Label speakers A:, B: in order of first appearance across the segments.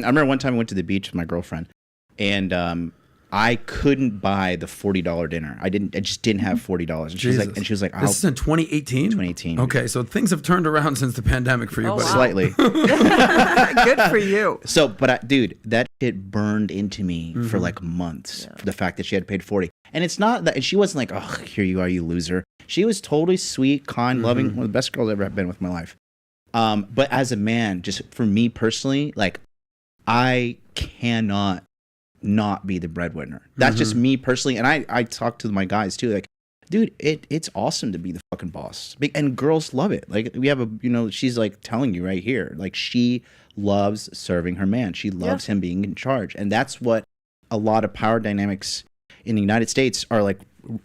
A: I remember one time I went to the beach with my girlfriend, and I couldn't buy the $40 dinner. I just didn't have $40. And she was like,
B: this is in 2018?
A: 2018.
B: Okay, so things have turned around since the pandemic for you, buddy.
C: Wow.
A: Slightly.
C: Good for you.
A: So, but dude, that shit burned into me for like months for the fact that she had paid 40. And it's not that, and she wasn't like, oh, here you are, you loser. She was totally sweet, kind, loving, one of the best girls I've ever been with in my life. But as a man, just for me personally, like, I cannot not be the breadwinner. That's just me personally. And I talk to my guys too, like, dude, it's awesome to be the fucking boss. And girls love it. Like, we have she's like telling you right here, like, she loves serving her man. She loves him being in charge. And that's what a lot of power dynamics in the United States are like,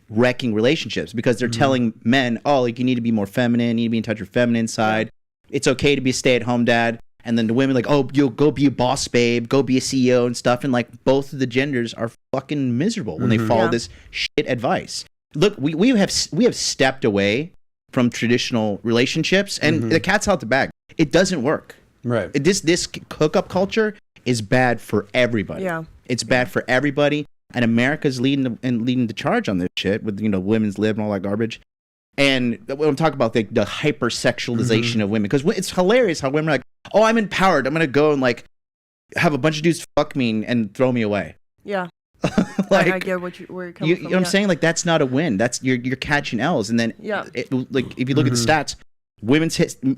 A: wrecking relationships, because they're telling men, oh, like, you need to be more feminine, you need to be in touch with your feminine side. It's okay to be a stay-at-home dad. And then the women like, oh, you'll go be a boss babe, go be a CEO and stuff. And like, both of the genders are fucking miserable when they follow this shit advice. Look, we have stepped away from traditional relationships, and the cat's out the bag. It doesn't work. Right. This hookup culture is bad for everybody. Yeah. It's bad for everybody. And America's leading the charge on this shit with, women's lib and all that garbage. And when I'm talking about the hypersexualization of women, because it's hilarious how women are like, oh, I'm empowered, I'm going to go and like have a bunch of dudes fuck me and throw me away. Yeah. Like, I get where you're coming from. You know what I'm saying? Like, that's not a win. That's you're catching L's. And then like, if you look at the stats,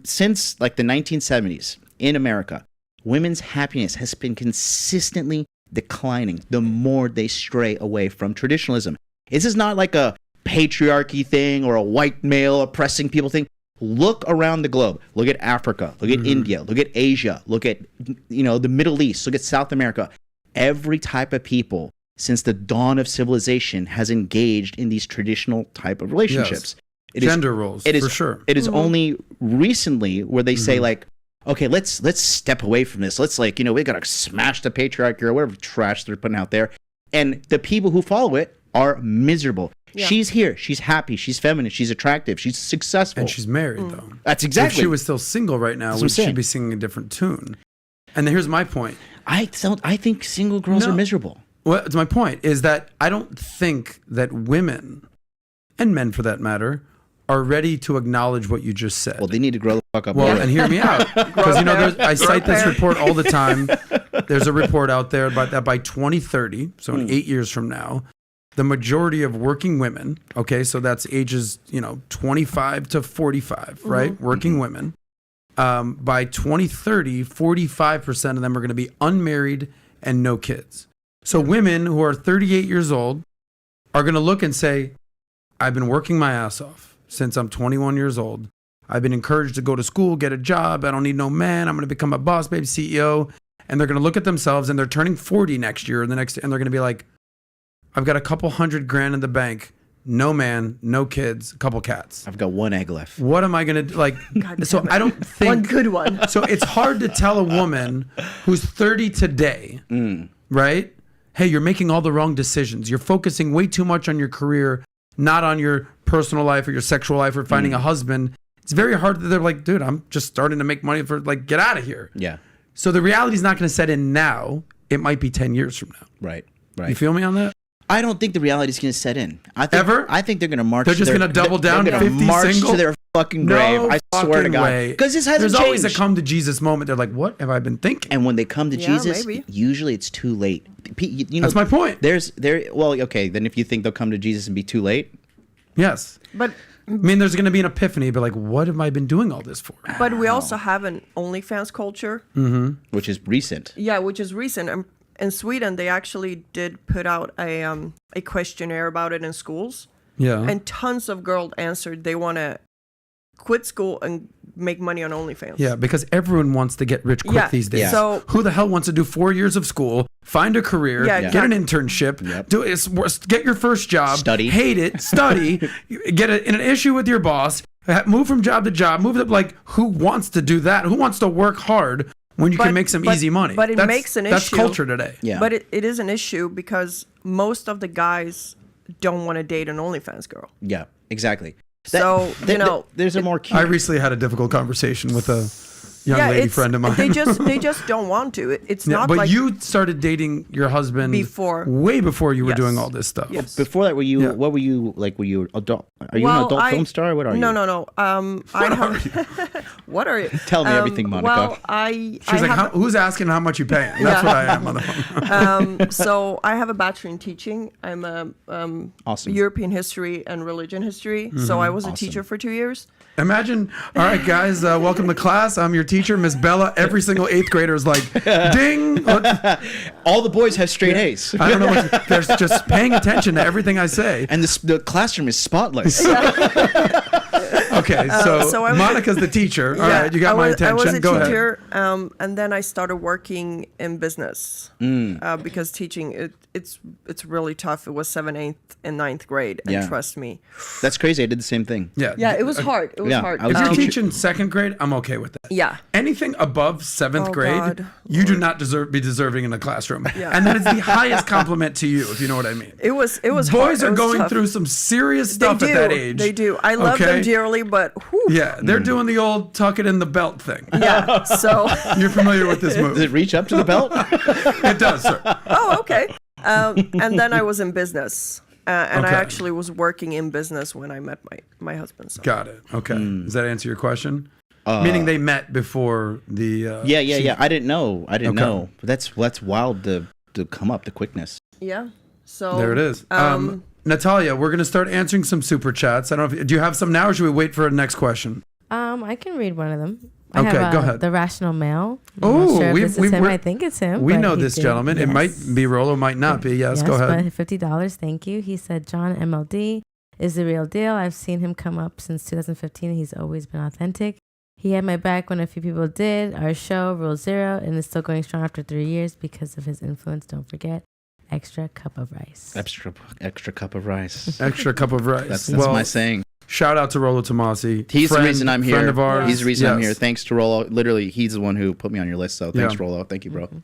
A: since like the 1970s in America, women's happiness has been consistently declining the more they stray away from traditionalism. This is not like a patriarchy thing or a white male oppressing people thing. Look around the globe. Look at Africa. Look at India. Look at Asia. Look at, the Middle East. Look at South America. Every type of people since the dawn of civilization has engaged in these traditional type of relationships.
B: Gender roles, for sure.
A: It is only recently where they say like, okay, let's step away from this. Let's we got to smash the patriarchy or whatever trash they're putting out there. And the people who follow it are miserable. Yeah. She's here. She's happy. She's feminine. She's attractive. She's successful.
B: And she's married, though.
A: That's exactly.
B: If she was still single right now, she'd be singing a different tune. And here's my point.
A: I think single girls are miserable.
B: Well, it's my point is that I don't think that women, and men for that matter, are ready to acknowledge what you just said.
A: Well, they need to grow the fuck up.
B: Well, and hear me out. Because, I cite this report all the time. There's a report out there about that by 2030, so in 8 years from now, the majority of working women, okay, so that's ages, 25 to 45, right? Working women. By 2030, 45% of them are going to be unmarried and no kids. So women who are 38 years old are going to look and say, I've been working my ass off since I'm 21 years old. I've been encouraged to go to school, get a job. I don't need no man. I'm going to become a boss baby CEO. And they're going to look at themselves, and they're turning 40 next year, and they're going to be like, I've got a couple $100,000 in the bank. No man, no kids, a couple cats.
A: I've got one egg left.
B: What am I going to like? So I don't think
C: one good one.
B: So it's hard to tell a woman who's 30 today, right? Hey, you're making all the wrong decisions. You're focusing way too much on your career, not on your personal life or your sexual life or finding a husband. It's very hard that they're like, dude, I'm just starting to make money for get out of here.
A: Yeah.
B: So the reality is not going to set in now. It might be 10 years from now.
A: Right.
B: You feel me on that?
A: I don't think the reality is going to set in. I think they're going to march.
B: They're just going to double down.
A: They're going to march to their fucking grave. I swear to God. Because this hasn't
B: There's
A: changed.
B: always a come to Jesus moment. They're like, what have I been thinking?
A: And when they come to Jesus, usually it's too late.
B: That's my point.
A: Well, okay, then if you think they'll come to Jesus and be too late.
B: Yes.
C: But
B: I mean, there's going to be an epiphany, but what have I been doing all this for?
C: But we also have an OnlyFans culture.
A: Which is recent.
C: Yeah, which is recent. In Sweden, they actually did put out a questionnaire about it in schools.
B: Yeah.
C: And tons of girls answered they want to quit school and make money on OnlyFans.
B: Yeah, because everyone wants to get rich quick these days.
C: Yeah. So
B: who the hell wants to do 4 years of school, find a career, get an internship, get your first job,
A: study,
B: hate it, study, get in an issue with your boss, move from job to job, move up. Who wants to do that? Who wants to work hard when you can make some easy money?
C: But it makes an issue.
B: That's culture today.
A: Yeah.
C: But it is an issue because most of the guys don't want to date an OnlyFans girl.
A: Yeah, exactly.
C: There's a more...
B: I recently had a difficult conversation with young lady friend of mine.
C: They just don't want to. It's not
B: but
C: like
B: you started dating your husband way before you were doing all this stuff.
C: Yes.
A: Before that, were you? What were you like? Were you adult? Are you an adult film star? What are you?
C: No. What are you?
A: Tell me everything, Monica.
C: Well,
B: She's like, who's asking how much you paying? That's what I am on the phone.
C: So I have a bachelor in teaching. I'm a
A: Awesome.
C: European history and religion history. So I was a teacher for 2 years.
B: Imagine, all right, guys, welcome to class. I'm your teacher, Miss Bella. Every single 8th grader is like, ding.
A: All the boys have straight A's.
B: I don't know. They're just paying attention to everything I say.
A: And the classroom is spotless.
B: Okay, so Monica's the teacher. All right, you got my attention.
C: I was a
B: Go
C: teacher, and then I started working in business because teaching it's really tough. It was 7th, 8th, and 9th grade, and trust me,
A: That's crazy. I did the same thing.
C: yeah, it was hard. It was hard.
B: If you're teaching 2nd grade, I'm okay with that.
C: Yeah.
B: Anything above 7th grade,
C: God.
B: you do not be deserving in a classroom.
C: Yeah.
B: And that is the highest compliment to you, if you know what I mean.
C: It was hard.
B: Boys are
C: It was
B: going
C: tough.
B: through some serious stuff at that age.
C: They do. I love them dearly, but whew.
B: Yeah, they're doing the old tuck it in the belt thing.
C: Yeah. So
B: You're familiar with this move.
A: Does it reach up to the belt?
B: It does, sir.
C: oh, okay. And then I was in business. And I
B: Okay.
C: actually was working in business when I met my husband. So.
B: Got it. Okay. Does that answer your question? Meaning they met before the...
A: Yeah. I didn't know. Know. But that's wild to come up, the quickness.
C: Yeah. So
B: There it is. Natalia, we're going to start answering some super chats. I don't know if... Do you have some now, or should we wait for the next question?
D: I can read one of them.
B: Okay,
D: I have,
B: go ahead.
D: The Rational Male.
B: Oh,
D: sure this is him. I think it's him.
B: We
D: but
B: know
D: he
B: this
D: did.
B: gentleman. It might be Rolo, might not be. Yes, go ahead.
D: But $50, thank you. He said, John MLD is the real deal. I've seen him come up since 2015. He's always been authentic. He had my back when a few people did. Our show, Rule 0, and is still going strong after 3 years because of his influence. Don't forget, extra cup of rice.
A: Extra cup of rice.
B: Extra cup of rice.
A: That's my saying.
B: Shout out to Rolo Tomasi.
A: He's the reason I'm here.
B: Friend of ours.
A: He's the reason I'm
B: Yes.
A: here. Thanks to Rolo. Literally, he's the one who put me on your list. So thanks,
B: Yeah.
A: Rolo. Thank you, bro.